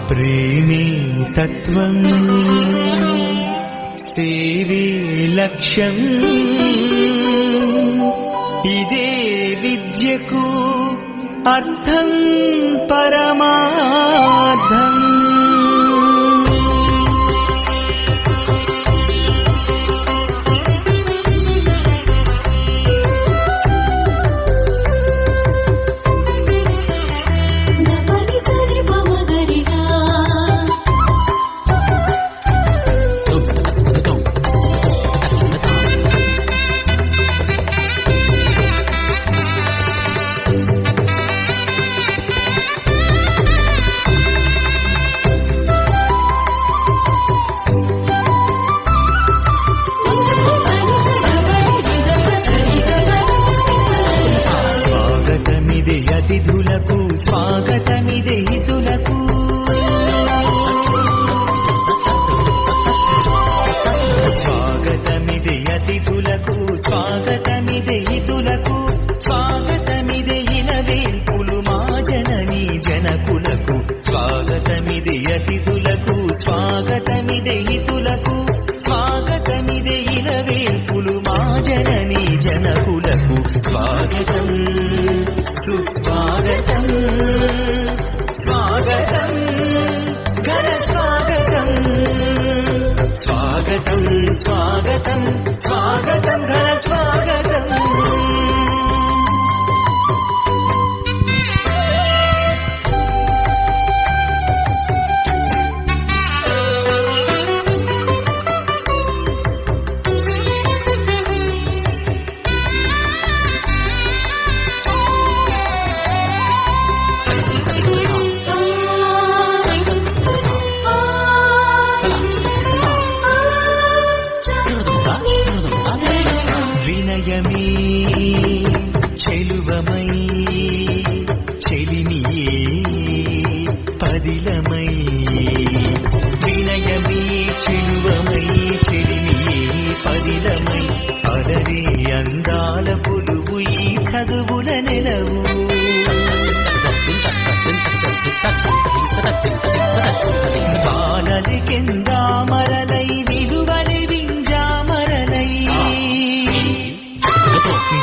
ప్రేమే తత్వం సేవే లక్ష్యం ఇదే విద్యకు అర్థం పరమార్థం. అతిథులకు స్వాగతమిదే హితులకు స్వాగతమిదే అతిథులకు స్వాగతమిదే హితులకు స్వాగతమిదే ఇలవేల్పులు మా జననీ జనకులకు స్వాగతమిదే అతిథులకు స్వాగతమిదే హితులకు స్వాగతమిదే ఇలవేల్పులు మా జననీ జనకులకు స్వాగతం సుస్వాగతం స్వాగతం ఘన స్వాగతం స్వాగతం స్వాగతం స్వాగతం ఘన స్వాగతం. వినయమే చెలువమై చెలిమియే పదిలమై వినయమే చెలువమై చెలిమియే పదిలమై అలరే అందాల పొలువు ఈ చదువుల నెలవు బాలలి కిందామరలై విలువలి వింజామరలై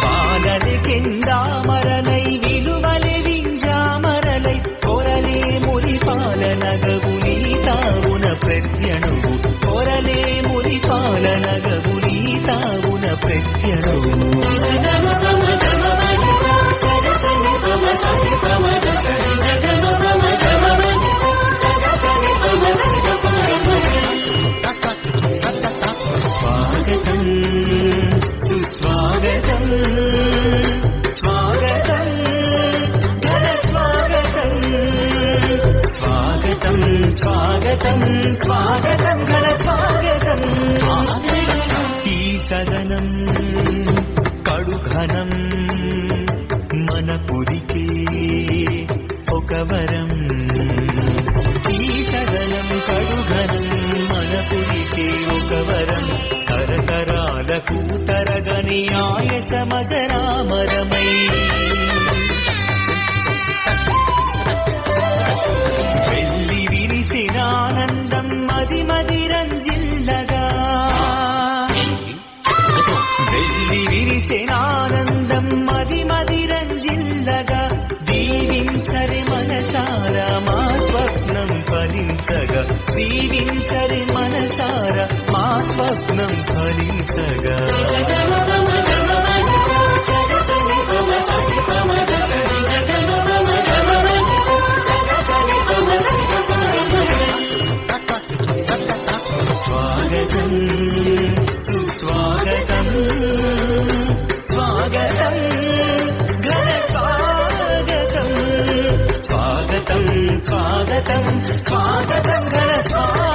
బాలలి కిందామరలై విలువలి వింజామరలై కొరలే మురిపాలనగవులీ తావున ప్రత్యణువు కొరలే మురిపాలనగవులీ తావున ప్రత్యణువు. స్వాగతం సుస్వాగతం స్వాగతం ఘన స్వాగతం స్వాగతం స్వాగతం స్వాగతం ఘన స్వాగతం. ఈ సదనం కడుఘనం మన పురికే ఒక వరం ఈ సదనం కడుఘనం మన పురికే ఒక వరం తరతరాలకు తరగని ఆయతమజరామరమై వెళ్ళి విరిసినానందం మది మదిరంజిల్లగా వెళ్ళి విరిసినానందం మది మదిరంజిల్లగా దీవించరి మనసారా మా స్వప్నం ఫలించగా దీవించరి మనసారా మా స్వప్నం ఫలించగా. స్వాగతం సుస్వాగతం స్వాగతం ఘన స్వాగతం స్వాగతం స్వాగతం స్వాగతం ఘన స్వాగతం.